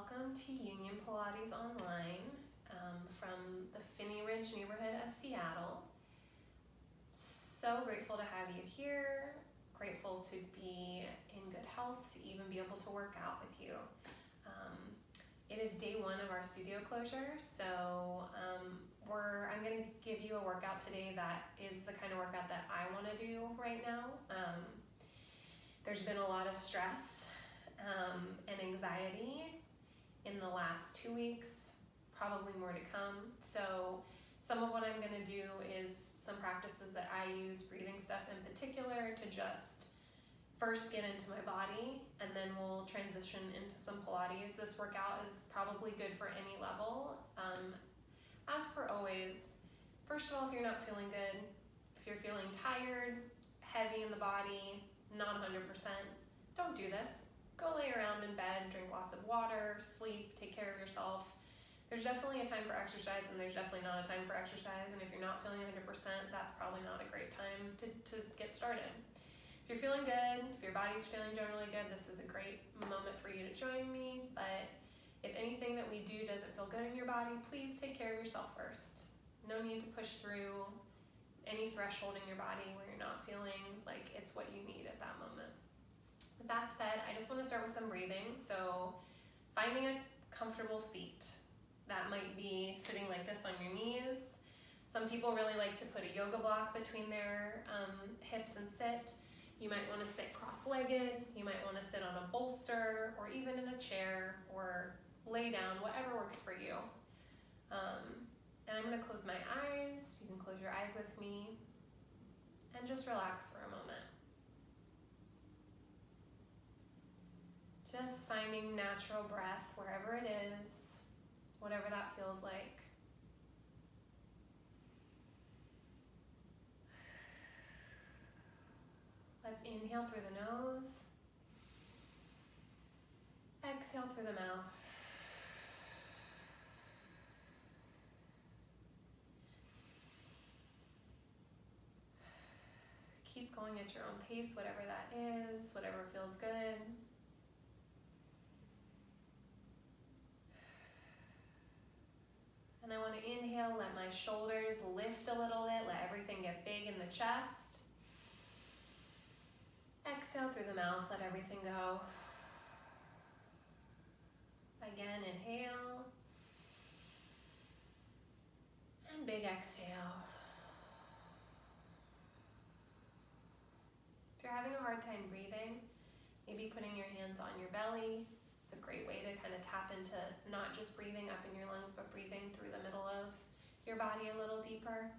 Welcome to Union Pilates Online from the Phinney Ridge neighborhood of Seattle. So grateful to have you here, grateful to be in good health, to even be able to work out with you. It is day one of our studio closure, so I'm going to give you a workout today that is the kind of workout that I want to do right now. There's been a lot of stress and anxiety in the last 2 weeks, probably more to come. So some of what I'm going to do is some practices that I use, breathing stuff in particular, to just first get into my body, and then we'll transition into some Pilates. This workout is probably good for any level. As per always, first of all, if you're not feeling good, if you're feeling tired, heavy in the body, not 100%, don't do this. Go lay around in bed, drink lots of water, sleep, take care of yourself. There's definitely a time for exercise, and there's definitely not a time for exercise. And if you're not feeling 100%, that's probably not a great time to get started. If you're feeling good, if your body's feeling generally good, this is a great moment for you to join me. But if anything that we do doesn't feel good in your body, please take care of yourself first. No need to push through any threshold in your body where you're not feeling like it's what you need at that moment. With that said, I just want to start with some breathing. So finding a comfortable seat. That might be sitting like this on your knees. Some people really like to put a yoga block between their hips and sit. You might want to sit cross-legged. You might want to sit on a bolster or even in a chair or lay down, whatever works for you. And I'm going to close my eyes. You can close your eyes with me and just relax for a moment. Just finding natural breath wherever it is, whatever that feels like. Let's inhale through the nose. Exhale through the mouth. Keep going at your own pace, whatever that is, whatever feels good. And I want to inhale, let my shoulders lift a little bit, let everything get big in the chest. Exhale through the mouth, let everything go. Again, inhale. And big exhale. If you're having a hard time breathing, maybe putting your hands on your belly. It's a great way to kind of tap into not just breathing up in your lungs, but breathing through the middle of your body a little deeper.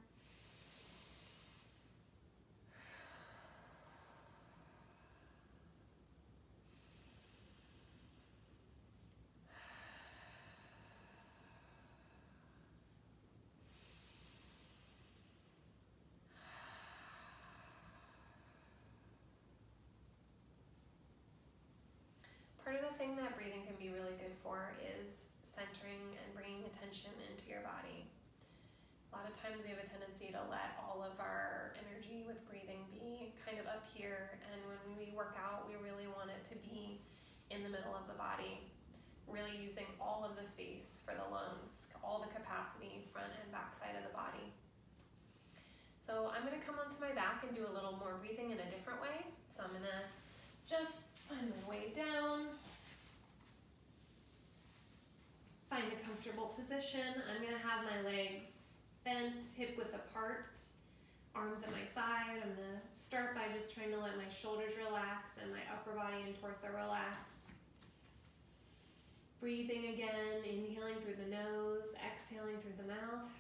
Part of the thing that breathing can be really good for is centering and bringing attention into your body. A lot of times we have a tendency to let all of our energy with breathing be kind of up here, and when we work out, we really want it to be in the middle of the body, really using all of the space for the lungs, all the capacity, front and back side of the body. So I'm going to come onto my back and do a little more breathing in a different way. So I'm going to just find my way down. Find a comfortable position. I'm going to have my legs bent, hip width apart, arms at my side. I'm going to start by just trying to let my shoulders relax and my upper body and torso relax. Breathing again, inhaling through the nose, exhaling through the mouth.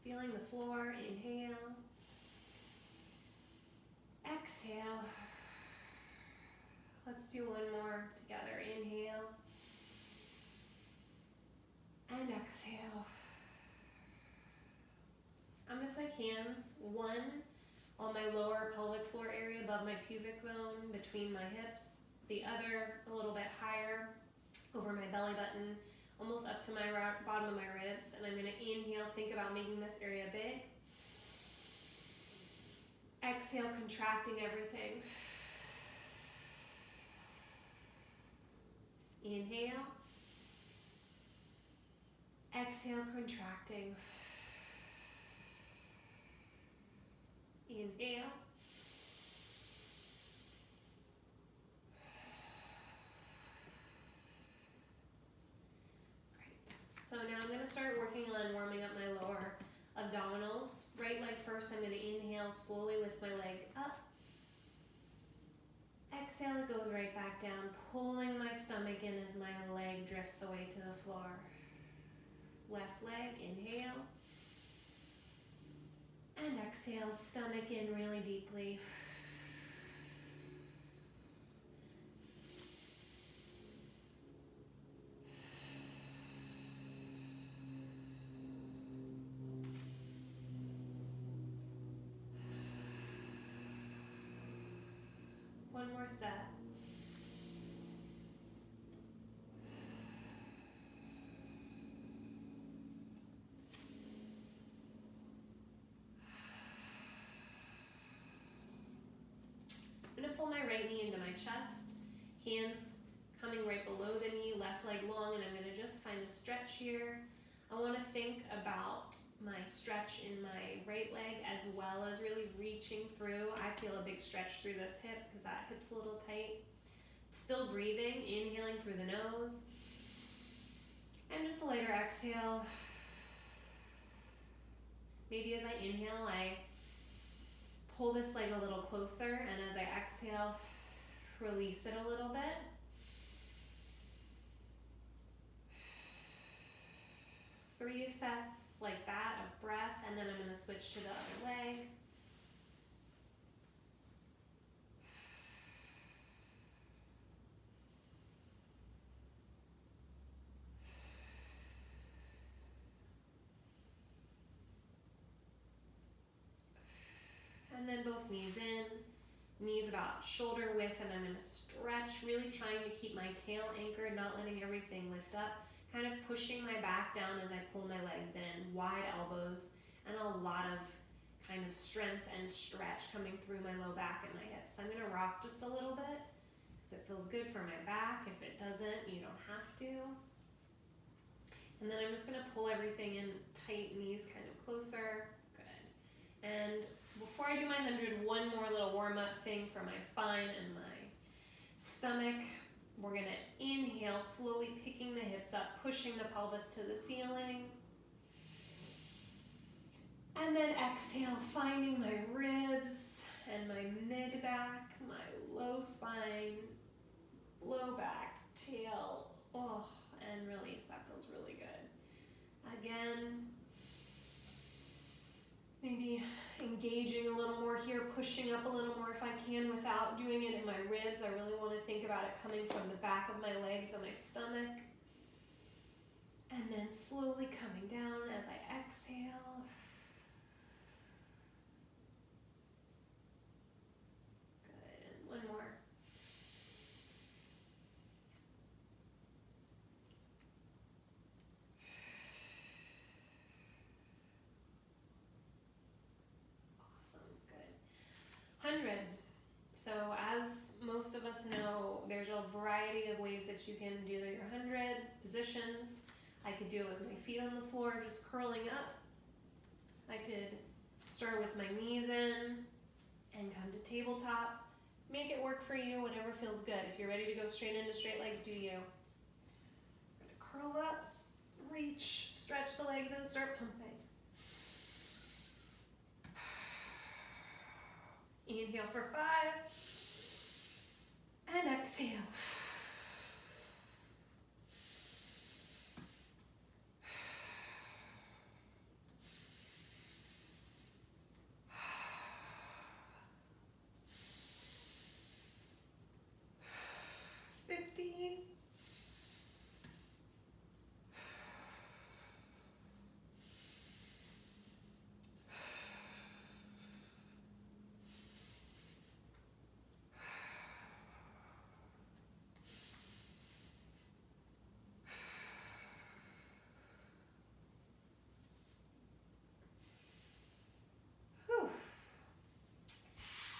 Feeling the floor, inhale. Exhale. Let's do one more together. Inhale. And exhale. I'm going to put hands, one on my lower pelvic floor area above my pubic bone between my hips, the other a little bit higher over my belly button, almost up to my bottom of my ribs. And I'm going to inhale, think about making this area big. Exhale, contracting everything. Inhale. Exhale, contracting. Inhale. Great. So now I'm going to start working on warming up my lower abdominals. Right leg first, I'm going to inhale slowly with my leg up. Exhale, it goes right back down, pulling my stomach in as my leg drifts away to the floor. Left leg, inhale. And exhale, stomach in really deeply. One more set. I'm going to pull my right knee into my chest, hands coming right below the knee, left leg long, and I'm going to just find a stretch here. I want to think about my stretch in my right leg as well as really reaching through. I feel a big stretch through this hip because that hip's a little tight. Still breathing, inhaling through the nose. And just a lighter exhale. Maybe as I inhale, I pull this leg a little closer, and as I exhale, release it a little bit. Three sets like that of breath, and then I'm going to switch to the other leg. And then both knees in, knees about shoulder width, and I'm going to stretch, really trying to keep my tail anchored, not letting everything lift up, kind of pushing my back down as I pull my legs in, wide elbows, and a lot of kind of strength and stretch coming through my low back and my hips. I'm going to rock just a little bit because it feels good for my back. If it doesn't, you don't have to. And then I'm just going to pull everything in tight, knees kind of closer. Good. And before I do my 100, one more little warm-up thing for my spine and my stomach. We're going to inhale, slowly picking the hips up, pushing the pelvis to the ceiling. And then exhale, finding my ribs and my mid-back, my low spine, low back, tail, and release. That feels really good. Again, maybe engaging a little more here, pushing up a little more if I can without doing it in my ribs. I really want to think about it coming from the back of my legs and my stomach. And then slowly coming down as I exhale. Good, and one more. Awesome, good. 100. So as most of us know, there's a variety of ways that you can do your 100 positions. I could do it with my feet on the floor, just curling up. I could start with my knees in and come to tabletop. Make it work for you, whatever feels good. If you're ready to go straight into straight legs, do you. I'm gonna curl up, reach, stretch the legs and start pumping. Inhale for 5, and exhale.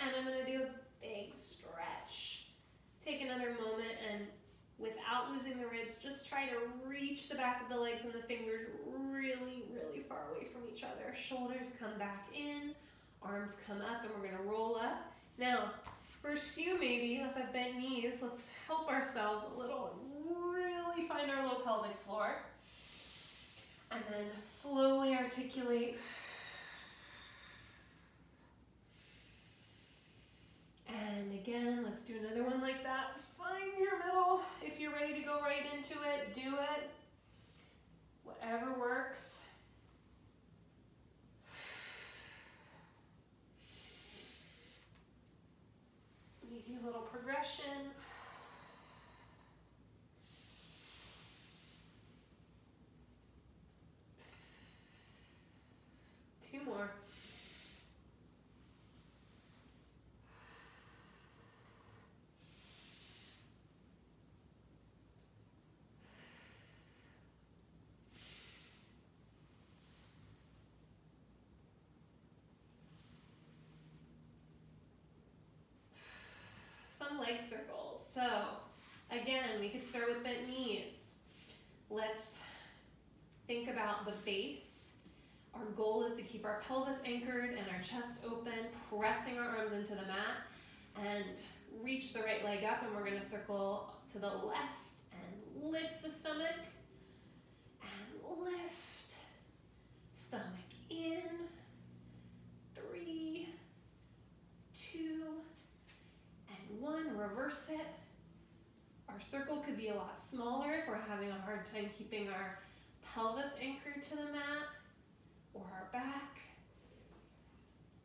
And I'm going to do a big stretch. Take another moment and Without losing the ribs, just try to reach the back of the legs and the fingers really, really far away from each other. Shoulders come back in, arms come up, and we're gonna roll up. Now, first few maybe, let's have bent knees. Let's help ourselves a little and really find our low pelvic floor. And then slowly articulate. And again, let's do another one like that. Find your middle. If you're ready to go right into it, do it. Whatever works. Maybe a little progression. Two more. Some leg circles. So again, we could start with bent knees. Let's think about the base. Our goal is to keep our pelvis anchored and our chest open, pressing our arms into the mat, and reach the right leg up, and we're going to circle to the left and lift the stomach and lift. Stomach in. 3, 2, and 1. Reverse it. Our circle could be a lot smaller if we're having a hard time keeping our pelvis anchored to the mat or our back.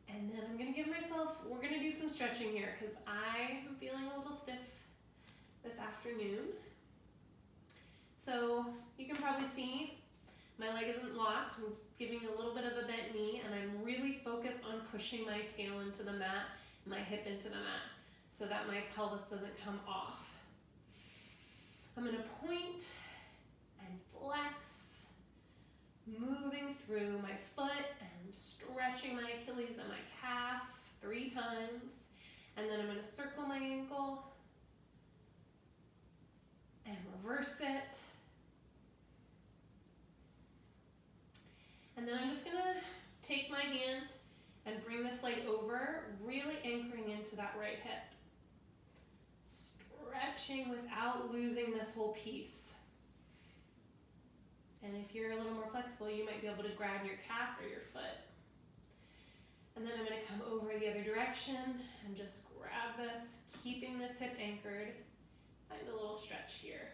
And then I'm gonna give myself, we're gonna do some stretching here because I am feeling a little stiff this afternoon. So you can probably see my leg isn't locked. I'm giving a little bit of a bent knee, and I'm really focused on pushing my tail into the mat, my hip into the mat, so that my pelvis doesn't come off. I'm gonna point and flex, moving through my foot and stretching my Achilles and my calf 3 times. And then I'm gonna circle my ankle and reverse it. And then I'm just gonna take my hand and bring this leg over, really anchoring into that right hip. Stretching without losing this whole piece. And if you're a little more flexible, you might be able to grab your calf or your foot. And then I'm gonna come over the other direction and just grab this, keeping this hip anchored. Find a little stretch here.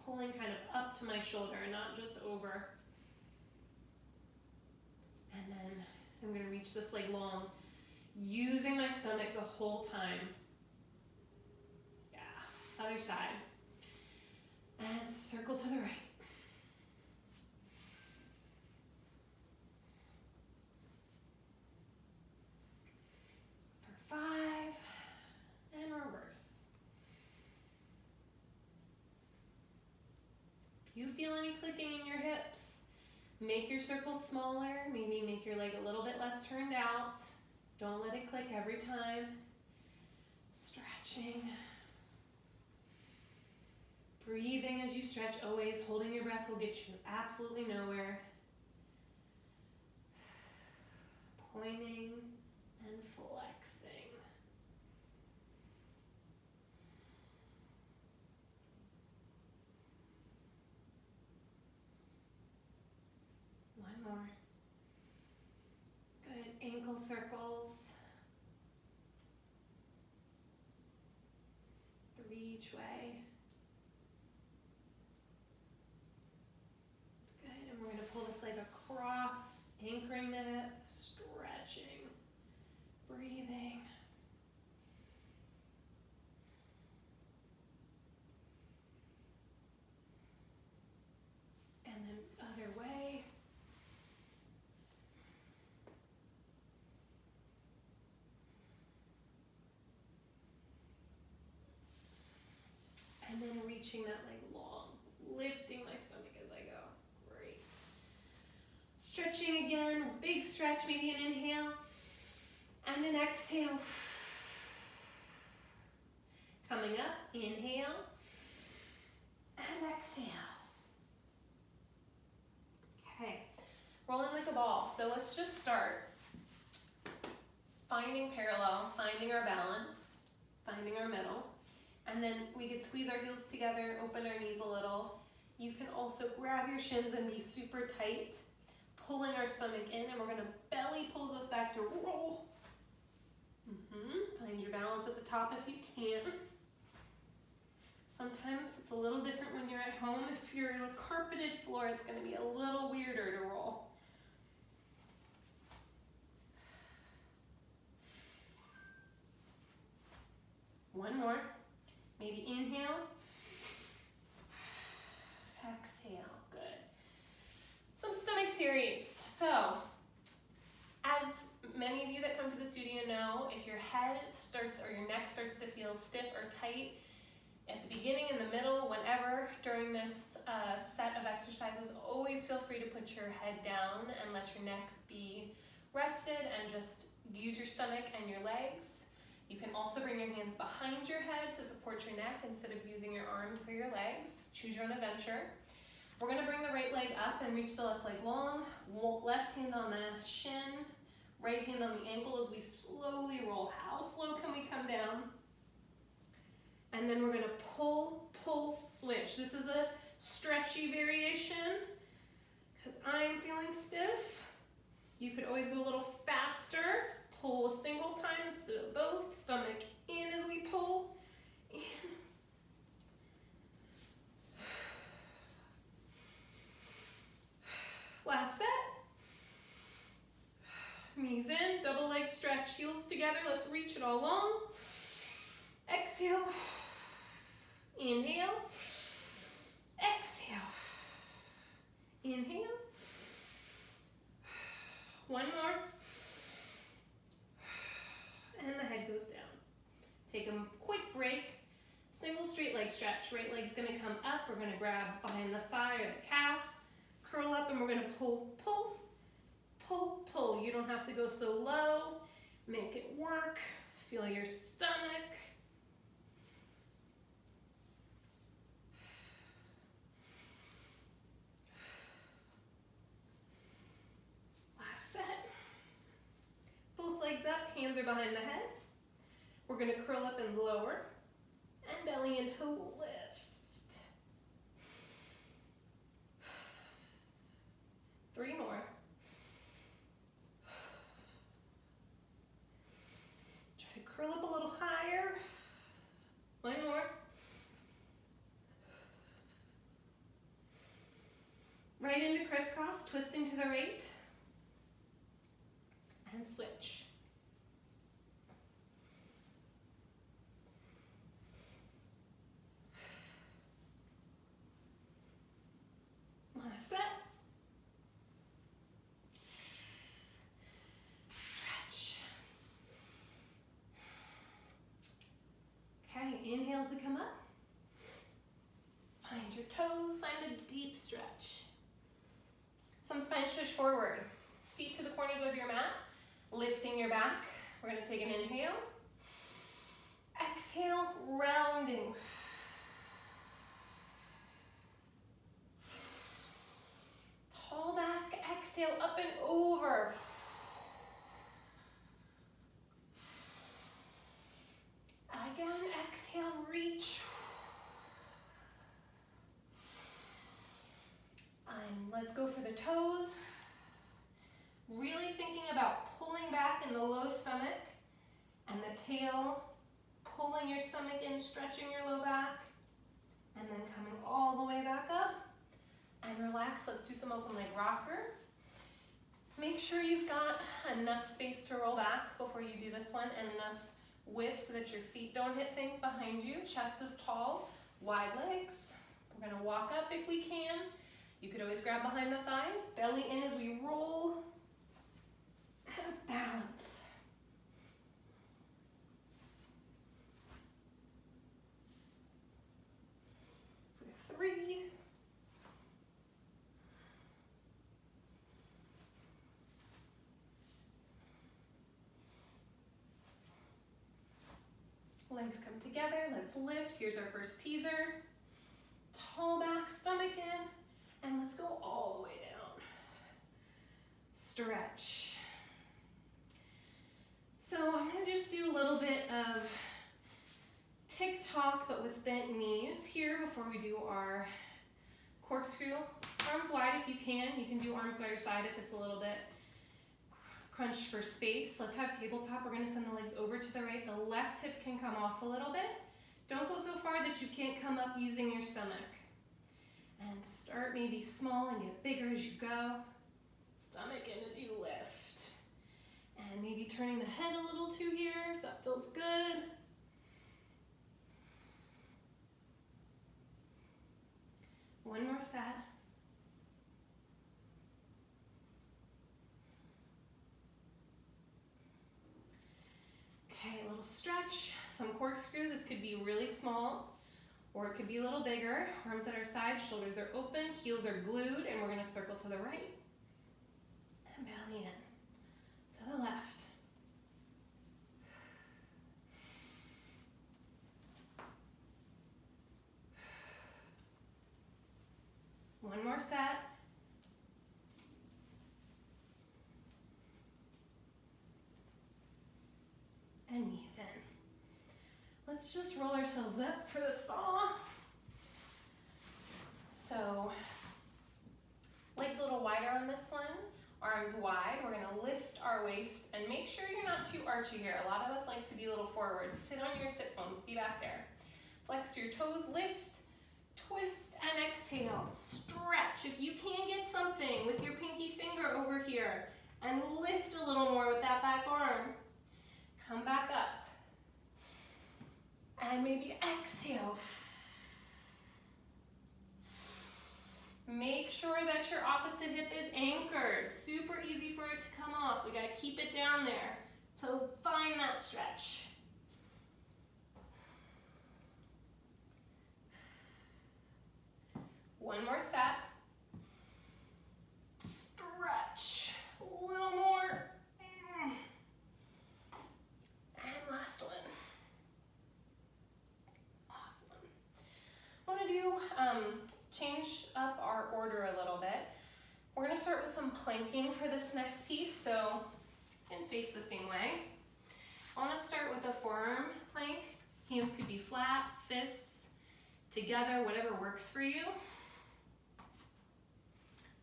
Pulling kind of up to my shoulder, not just over. And then I'm gonna reach this leg long, using my stomach the whole time. Yeah, other side. And circle to the right. For 5, and reverse. If you feel any clicking in your hips, make your circle smaller, maybe make your leg a little bit less turned out. Don't let it click every time. Stretching. Breathing as you stretch, always holding your breath will get you absolutely nowhere. Pointing and flexing. One more. Good. Ankle circles. 3 each way. Good. And we're going to pull this leg across, anchoring the hip, stretching, breathing. And then other way. And then reaching that leg long, lifting my stomach as I go. Great. Stretching again, big stretch, maybe an inhale and an exhale. Coming up, inhale exhale. Okay, rolling like a ball. So let's just start finding parallel, finding our balance, finding our middle. And then we could squeeze our heels together, open our knees a little. You can also grab your shins and be super tight, pulling our stomach in, and we're gonna belly pulls us back to roll. Find your balance at the top if you can. Sometimes it's a little different when you're at home. If you're in a carpeted floor, it's gonna be a little weirder to roll. One more. Maybe inhale. Exhale, good. Some stomach series. So, as many of you that come to the studio know, if your head starts or your neck starts to feel stiff or tight at the beginning, in the middle, whenever during this set of exercises, always feel free to put your head down and let your neck be rested and just use your stomach and your legs. You can also bring your hands behind your head to support your neck instead of using your arms for your legs. Choose your own adventure. We're gonna bring the right leg up and reach the left leg long. Left hand on the shin, right hand on the ankle as we slowly roll. How slow can we come down? And then we're gonna pull, pull, switch. This is a stretchy variation because I am feeling stiff. You could always go a little faster. Pull a single time instead of both. Stomach in as we pull. In. Last set. Knees in, double leg stretch, heels together. Let's reach it all long. Exhale. Inhale. Exhale. Inhale. One more. And the head goes down. Take a quick break. Single straight leg stretch. Right leg's gonna come up. We're gonna grab behind the thigh or the calf. Curl up and we're gonna pull, pull, pull, pull. You don't have to go so low. Make it work. Feel your stomach. Last set. Both legs up, hands are behind the head. We're gonna curl up and lower and belly into lift. 3 more. Try to curl up a little higher. 1 more. Right into crisscross, twisting to the right. And switch. Last set. Stretch. Okay, inhale as we come up. Find your toes, find a deep stretch. Some spine stretch forward. Feet to the corners of your mat, lifting your back. We're gonna take an inhale. Exhale, rounding. Tall back, exhale, up and over. Again, exhale, reach. And let's go for the toes. Really thinking about pulling back in the low stomach and the tail, pulling your stomach in, stretching your low back, and then coming all the way back up. And relax, let's do some open leg rocker. Make sure you've got enough space to roll back before you do this one and enough width so that your feet don't hit things behind you. Chest is tall, wide legs. We're gonna walk up if we can. You could always grab behind the thighs, belly in as we roll, and balance. For 3. Legs come together, let's lift. Here's our first teaser. Pull back, stomach in, and let's go all the way down. Stretch. So I'm gonna just do a little bit of tick-tock, but with bent knees here before we do our corkscrew. Arms wide if you can. You can do arms by your side if it's a little bit crunched for space. Let's have tabletop. We're gonna send the legs over to the right. The left hip can come off a little bit. Don't go so far that you can't come up using your stomach. And start maybe small and get bigger as you go. Stomach in as you lift. And maybe turning the head a little too here if that feels good. One more set. Okay, a little stretch, some corkscrew. This could be really small, or it could be a little bigger. Arms at our sides, shoulders are open, heels are glued, and we're gonna circle to the right. And belly in, to the left. One more set. And knees in. Let's just roll ourselves up for the saw. So, legs a little wider on this one, arms wide. We're gonna lift our waist and make sure you're not too archy here. A lot of us like to be a little forward. Sit on your sit bones, be back there. Flex your toes, lift, twist, and exhale. Stretch. If you can get something with your pinky finger over here and lift a little more with that back arm. Come back up. And maybe exhale. Make sure that your opposite hip is anchored. Super easy for it to come off. We gotta keep it down there to find that stretch. One more set. Stretch. A little more. And last one. Awesome. I want to do change up our order a little bit. We're going to start with some planking for this next piece, so and face the same way. I want to start with a forearm plank. Hands could be flat, fists together, whatever works for you.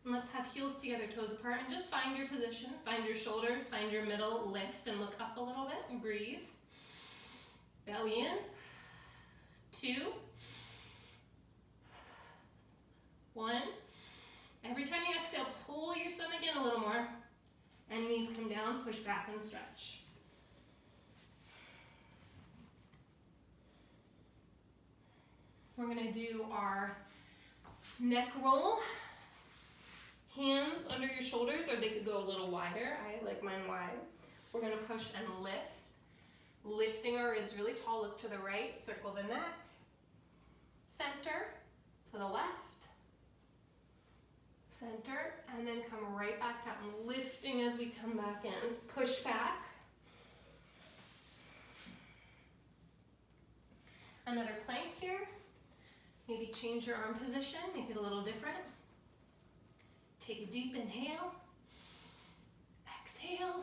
And let's have heels together, toes apart, and just find your position. Find your shoulders, find your middle, lift and look up a little bit and breathe. Belly in. 2. 1. Every time you exhale, pull your stomach in a little more. And knees come down, push back and stretch. We're gonna do our neck roll. Hands under your shoulders, or they could go a little wider. I like mine wide. We're gonna push and lift. Lifting our ribs really tall, look to the right, circle the neck. Center, to the left. Center, and then come right back down, lifting as we come back in. Push back. Another plank here. Maybe change your arm position, make it a little different. Take a deep inhale. Exhale.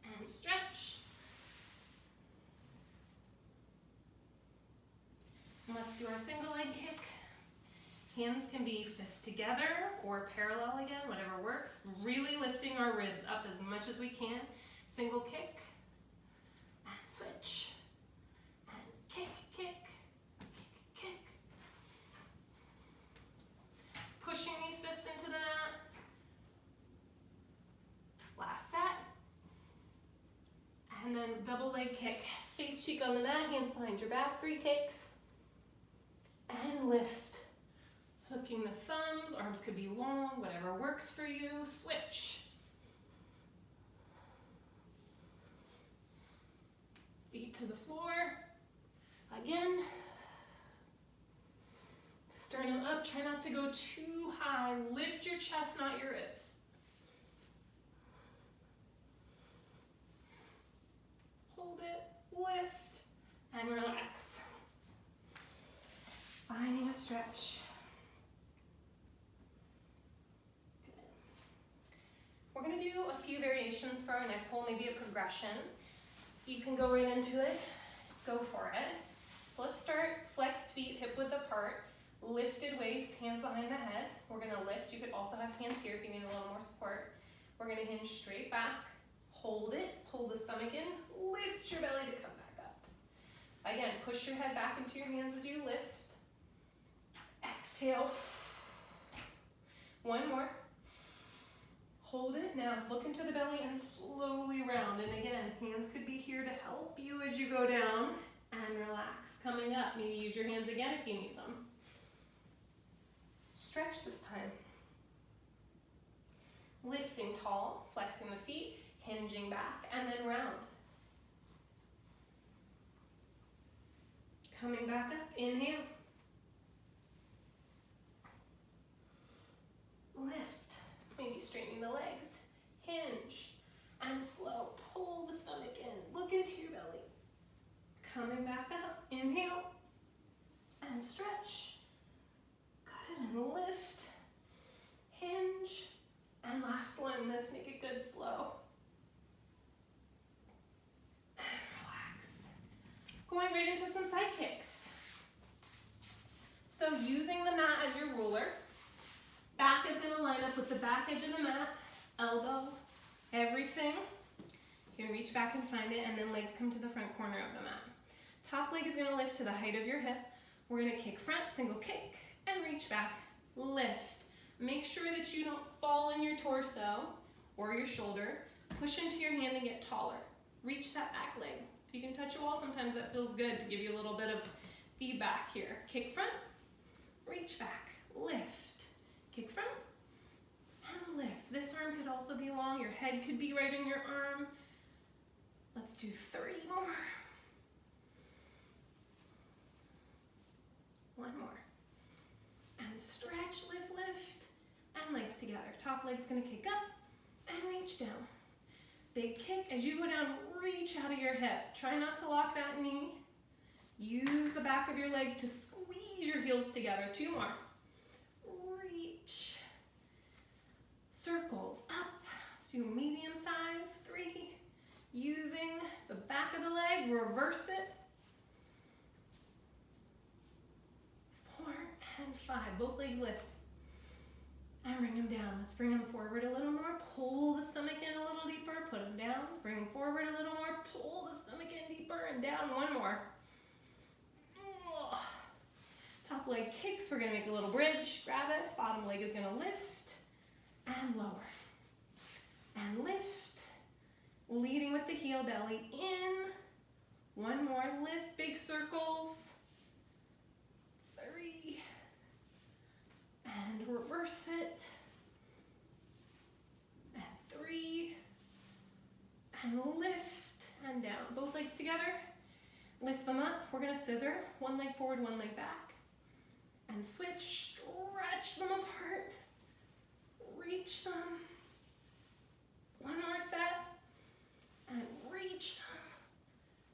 And stretch. And let's do our single leg kick. Hands can be fists together or parallel again, whatever works. Really lifting our ribs up as much as we can. Single kick. And switch. Kick, kick, kick, kick. Pushing these fists into the mat. Last set. And then double leg kick. Face cheek on the mat, hands behind your back, 3 kicks. And lift. Hooking the thumbs, arms could be long, whatever works for you. Switch. Feet to the floor. Again, sternum up, try not to go too high. Lift your chest, not your ribs. lift, and relax. Finding a stretch. Good. We're gonna do a few variations for our neck pull, maybe a progression. You can go right into it, go for it. So let's start flexed feet, hip width apart, lifted waist, hands behind the head. We're gonna lift. You could also have hands here if you need a little more support. We're gonna hinge straight back, hold it, pull the stomach in, lift your belly to come back up. Again, push your head back into your hands as you lift. Exhale. One more. Hold it. Now look into the belly and slowly round. And again, hands could be here to help you as you go down and relax. Coming up, maybe use your hands again if you need them. Stretch this time. Lifting tall, flexing the feet, hinging back, and then round. Coming back up, inhale. Lift, maybe straightening the legs, hinge, and slow. Pull the stomach in, look into your belly. Coming back up, inhale, and stretch. Good, and lift, hinge, and last one, let's make it good, slow. And relax. Going right into some side kicks. So using the mat as your ruler, back is gonna line up with the back edge of the mat, elbow, everything. You can reach back and find it, and then legs come to the front corner of the mat. Top leg is gonna lift to the height of your hip. We're gonna kick front, single kick, and reach back, lift. Make sure that you don't fall in your torso or your shoulder. Push into your hand and get taller. Reach that back leg. If you can touch a wall, sometimes that feels good to give you a little bit of feedback here. Kick front, reach back, lift. Kick front, and lift. This arm could also be long. Your head could be right in your arm. Let's do 3 more. 1 more. And stretch, lift, lift, and legs together. Top leg's gonna kick up and reach down. Big kick. As you go down, reach out of your hip. Try not to lock that knee. Use the back of your leg to squeeze your heels together. 2 more. Reach. Circles up. Let's do medium size. 3. Using the back of the leg, reverse it. 4 and 5. Both legs lift. And bring them down. Let's bring them forward a little more. Pull the stomach in a little deeper. Put them down. Bring them forward a little more. Pull the stomach in deeper and down. 1 more. Top leg kicks. We're going to make a little bridge. Grab it. Bottom leg is going to lift and lower. And lift. Leading with the heel, belly in. 1 more. Lift, big circles. 3. And reverse it. And 3. And lift and down. Both legs together. Lift them up. We're going to scissor. 1 leg forward, 1 leg back. And switch. Stretch them apart. Reach them. 1 more set. And reach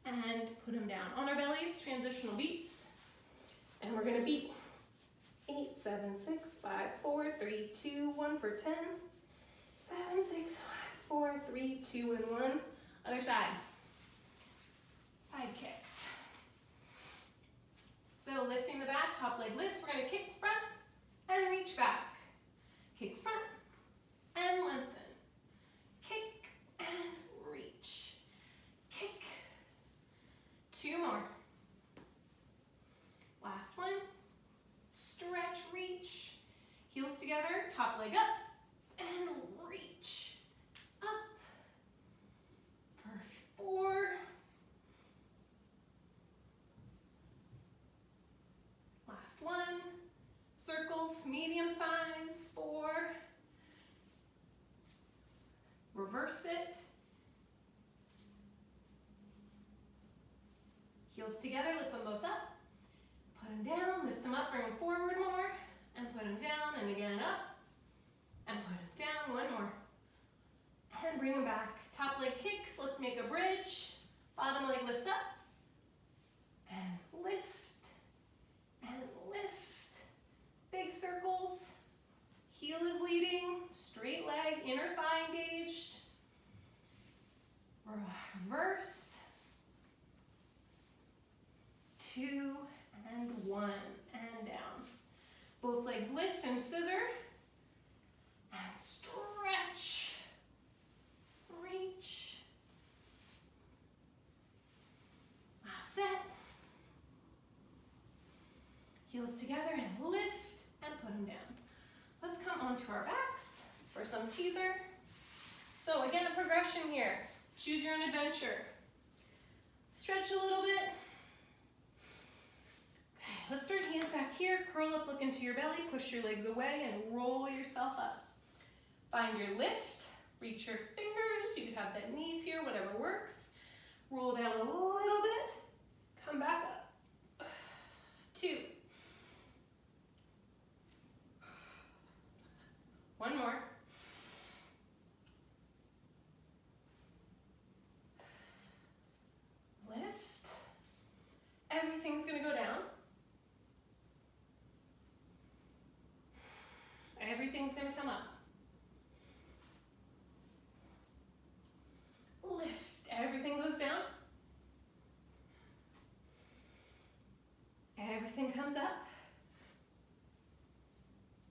them. And put them down. On our bellies, transitional beats. And we're going to beat 8, 7, 6, 5, 4, 3, 2, 1 for 10. 7, 6, 5, 4, 3, 2, and 1. Other side. Side kicks. So lifting the back, top leg lifts. We're going to kick front and reach back. Kick front and lengthen. Kick and reach. Kick. 2 more. Last one. Stretch, reach. Heels together, top leg up, and reach. Up. For 4. Last one. Circles, medium size, 4. Reverse it. Heels together, lift them both up. Put them down, lift them up, bring them forward more, and put them down, and again up, and put them down, 1 more. And bring them back. Top leg kicks, let's make a bridge. Bottom leg lifts up, and lift, and lift. Big circles. Heel is leading, straight leg, inner thigh engaged. Reverse. 2 and 1 and down. Both legs lift and scissor. And stretch. Reach. Last set. Heels together and lift and put them down. Let's come onto our backs for some teaser. So again, a progression here. Choose your own adventure. Stretch a little bit. Okay, let's start hands back here. Curl up, look into your belly, push your legs away, and roll yourself up. Find your lift. Reach your fingers. You could have bent knees here, whatever works. Roll down a little bit. Come back up. 2. 1 more. Lift. Everything's going to go down. Everything's going to come up. Lift. Everything goes down. Everything comes up.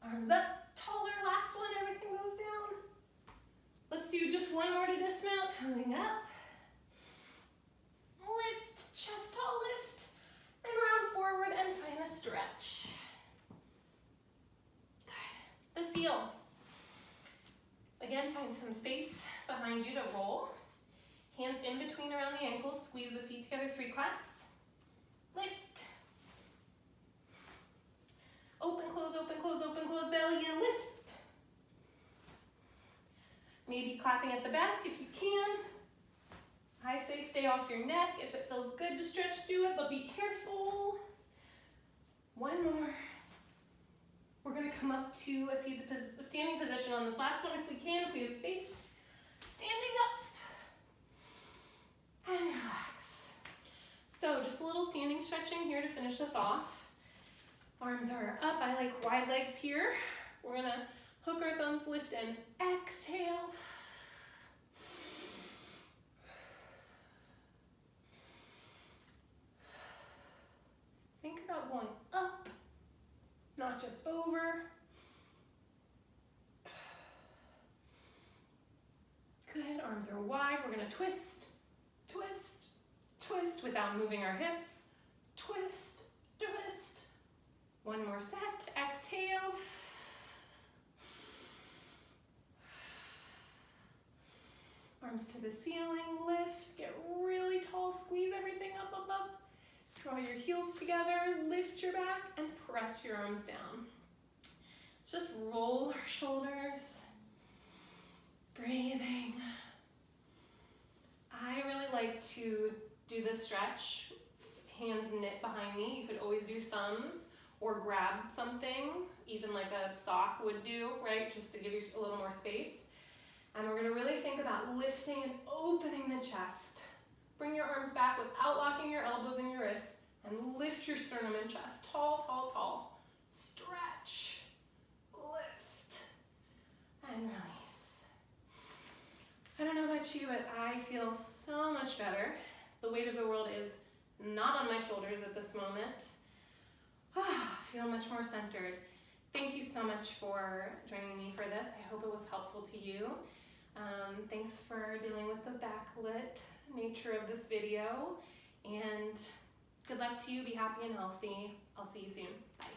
Arms up. Taller, last one, everything goes down. Let's do just one more to dismount, coming up. Lift, chest tall lift, and round forward and find a stretch. Good. The seal. Again, find some space behind you to roll. Hands in between around the ankles, squeeze the feet together, 3 claps. Lift. Open, close, belly, and lift. Maybe clapping at the back if you can. I say stay off your neck. If it feels good to stretch, do it, but be careful. 1 more. We're gonna come up to a standing position on this last one if we can, if we have space. Standing up. And relax. So just a little standing stretching here to finish this off. Arms are up. I like wide legs here. We're gonna hook our thumbs, lift, and exhale. Think about going up, not just over. Good, arms are wide. We're gonna twist, twist, twist without moving our hips. Twist, twist. 1 more set, exhale. Arms to the ceiling, lift, get really tall, squeeze everything up above. Draw your heels together, lift your back, and press your arms down. Just roll our shoulders, breathing. I really like to do this stretch, hands knit behind me. You could always do thumbs, or grab something, even like a sock would do, right? Just to give you a little more space. And we're gonna really think about lifting and opening the chest. Bring your arms back without locking your elbows and your wrists, and lift your sternum and chest. Tall, tall, tall. Stretch, lift, and release. I don't know about you, but I feel so much better. The weight of the world is not on my shoulders at this moment. Feel much more centered. Thank you so much for joining me for this. I hope it was helpful to you. Thanks for dealing with the backlit nature of this video. And good luck to you. Be happy and healthy. I'll see you soon. Bye.